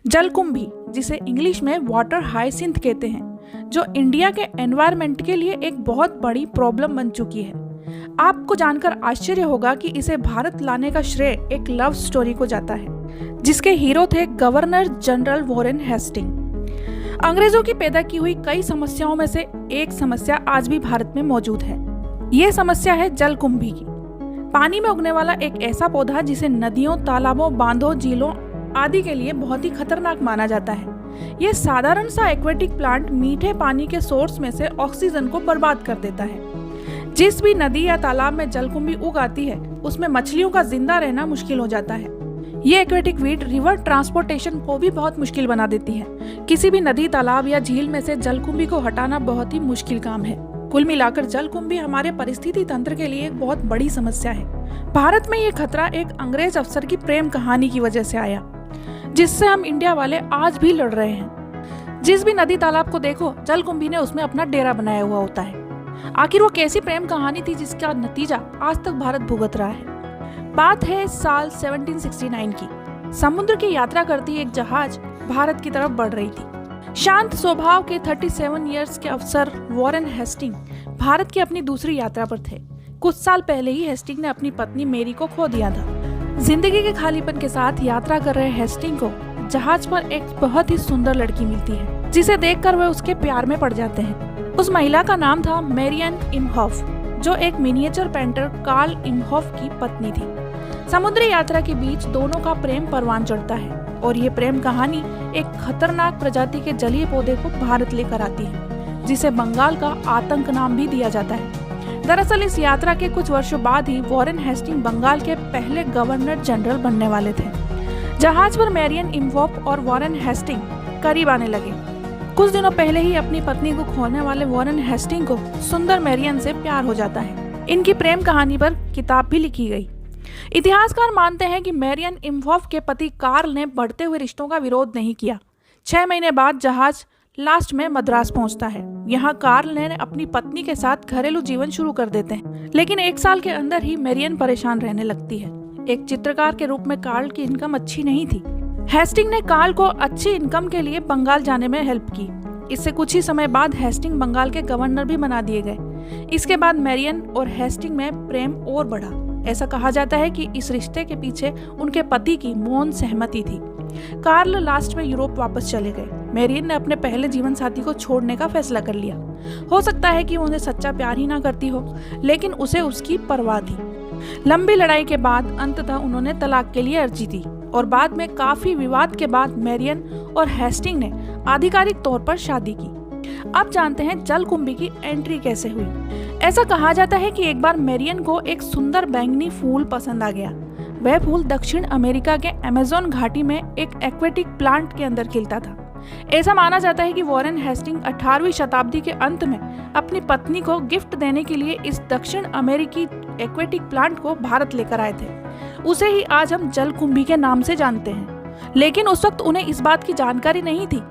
जलकुंभी, जिसे इंग्लिश में वाटर हाइसिंथ कहते हैं, जो इंडिया के एनवायरनमेंट के लिए एक बहुत बड़ी प्रॉब्लम बन चुकी है। आपको जानकर आश्चर्य होगा कि इसे भारत लाने का श्रेय एक लव स्टोरी को जाता है, जिसके हीरो थे गवर्नर जनरल वॉरेन हेस्टिंग। अंग्रेजों की पैदा की हुई कई समस्याओं में से एक समस्या आज भी भारत में मौजूद है। ये समस्या है जलकुंभी की। पानी में उगने वाला एक ऐसा पौधा जिसे नदियों, तालाबों, बांधों, झीलों आदि के लिए बहुत ही खतरनाक माना जाता है। ये साधारण सा एक्वेटिक प्लांट मीठे पानी के सोर्स में से ऑक्सीजन को बर्बाद कर देता है। जिस भी नदी या तालाब में जलकुंभी उग आती है, उसमें मछलियों का जिंदा रहना मुश्किल हो जाता है। ये एक्वेटिक वीड रिवर ट्रांसपोर्टेशन को भी बहुत मुश्किल बना देती है। किसी भी नदी, तालाब या झील में से जलकुंभी को हटाना बहुत ही मुश्किल काम है। कुल मिलाकर जलकुंभी हमारे परिस्थिति तंत्र के लिए एक बहुत बड़ी समस्या है। भारत में ये खतरा एक अंग्रेज अफसर की प्रेम कहानी की वजह से आया, जिससे हम इंडिया वाले आज भी लड़ रहे हैं। जिस भी नदी तालाब को देखो, जलकुंभी ने उसमें अपना डेरा बनाया हुआ होता है। आखिर वो कैसी प्रेम कहानी थी जिसका नतीजा आज तक भारत भुगत रहा है। बात है साल 1769 की। समुद्र की यात्रा करती एक जहाज भारत की तरफ बढ़ रही थी। शांत स्वभाव के 37 इयर्स के अफसर वॉरेन हेस्टिंग भारत की अपनी दूसरी यात्रा पर थे। कुछ साल पहले ही हेस्टिंग ने अपनी पत्नी मेरी को खो दिया था। जिंदगी के खालीपन के साथ यात्रा कर रहे हेस्टिंग को जहाज पर एक बहुत ही सुंदर लड़की मिलती है, जिसे देखकर वह उसके प्यार में पड़ जाते हैं। उस महिला का नाम था मैरियन इमहॉफ, जो एक मिनिएचर पेंटर कार्ल इमहॉफ की पत्नी थी। समुद्री यात्रा के बीच दोनों का प्रेम परवान चढ़ता है और ये प्रेम कहानी एक खतरनाक प्रजाति के जलीय पौधे को भारत लेकर आती है, जिसे बंगाल का आतंक नाम भी दिया जाता है। दरअसल इस यात्रा के कुछ वर्षों बाद ही वॉरेन हेस्टिंग बंगाल के पहले गवर्नर जनरल बनने वाले थे। जहाज पर मैरियन इमहॉफ और वॉरेन हेस्टिंग करीब आने लगे। कुछ दिनों पहले ही अपनी पत्नी को खोने वाले वॉरेन हेस्टिंग को सुंदर मैरियन से प्यार हो जाता है। इनकी प्रेम कहानी पर किताब भी लिखी गई। इतिहासकार मानते हैं कि मैरियन इमहॉफ के पति कार्ल ने बढ़ते हुए रिश्तों का विरोध नहीं किया। 6 महीने बाद जहाज लास्ट में मद्रास पहुंचता है। यहाँ कार्ल ने अपनी पत्नी के साथ घरेलू जीवन शुरू कर देते हैं, लेकिन 1 साल के अंदर ही मैरियन परेशान रहने लगती है। एक चित्रकार के रूप में कार्ल की इनकम अच्छी नहीं थी। हेस्टिंग ने कार्ल को अच्छी इनकम के लिए बंगाल जाने में हेल्प की। इससे कुछ ही समय बाद हेस्टिंग बंगाल के गवर्नर भी बना दिए गए। इसके बाद मैरियन और हेस्टिंग में प्रेम और बढ़ा। ऐसा कहा जाता है कि इस रिश्ते के पीछे उनके पति की मौन सहमति थी। कार्ल लास्ट में यूरोप वापस चले गए। मैरियन ने अपने पहले जीवन साथी को छोड़ने का फैसला कर लिया। हो सकता है कि वो उन्हें सच्चा प्यार ही ना करती हो, लेकिन उसे उसकी परवाह थी। लंबी लड़ाई के बाद अंततः उन्होंने तलाक के लिए अर्जी दी और बाद में काफी विवाद के बाद मैरियन और हेस्टिंग ने आधिकारिक तौर पर शादी की। अब जानते हैं जलकुंभी की एंट्री कैसे हुई। ऐसा कहा जाता है कि एक बार मैरियन को एक सुंदर बैंगनी फूल पसंद आ गया। वह फूल दक्षिण अमेरिका के अमेज़न घाटी में एक एक्वेटिक प्लांट के अंदर खिलता था। ऐसा माना जाता है कि वॉरेन हेस्टिंग 18वीं शताब्दी के अंत में अपनी पत्नी को गिफ्ट देने के लिए इस दक्षिण अमेरिकी एक्वेटिक प्लांट को भारत लेकर आए थे। उसे ही आज हम जलकुंभी के नाम से जानते हैं। लेकिन उस वक्त उन्हें इस बात की जानकारी नहीं थी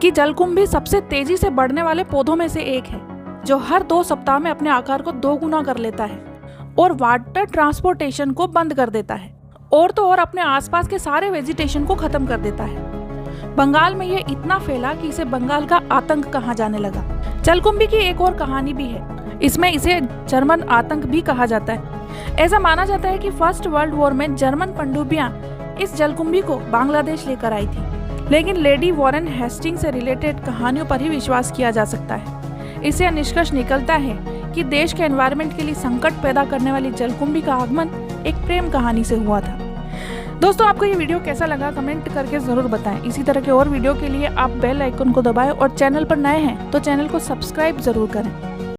कि जलकुंभी सबसे तेजी से बढ़ने वाले पौधों में से एक है, जो हर 2 सप्ताह में अपने आकार को 2 गुना कर लेता है और वाटर ट्रांसपोर्टेशन को बंद कर देता है और तो और अपने आसपास के सारे वेजिटेशन को खत्म कर देता है। बंगाल में ये इतना फैला कि इसे बंगाल का आतंक कहा जाने लगा। जलकुंभी की एक और कहानी भी है। इसमें इसे जर्मन आतंक भी कहा जाता है। ऐसा माना जाता है कि फर्स्ट वर्ल्ड वॉर में जर्मन पनडुब्बियां इस जलकुंभी को बांग्लादेश लेकर आई थी, लेकिन लेडी वॉरेन हेस्टिंग से रिलेटेड कहानियों पर ही विश्वास किया जा सकता है। इससे निष्कर्ष निकलता है कि देश के एनवायरनमेंट के लिए संकट पैदा करने वाली जलकुंभी का आगमन एक प्रेम कहानी से हुआ था। दोस्तों, आपको ये वीडियो कैसा लगा कमेंट करके जरूर बताएं। इसी तरह के और वीडियो के लिए आप बेल आइकन को दबाएं और चैनल पर नए हैं तो चैनल को सब्सक्राइब जरूर करें।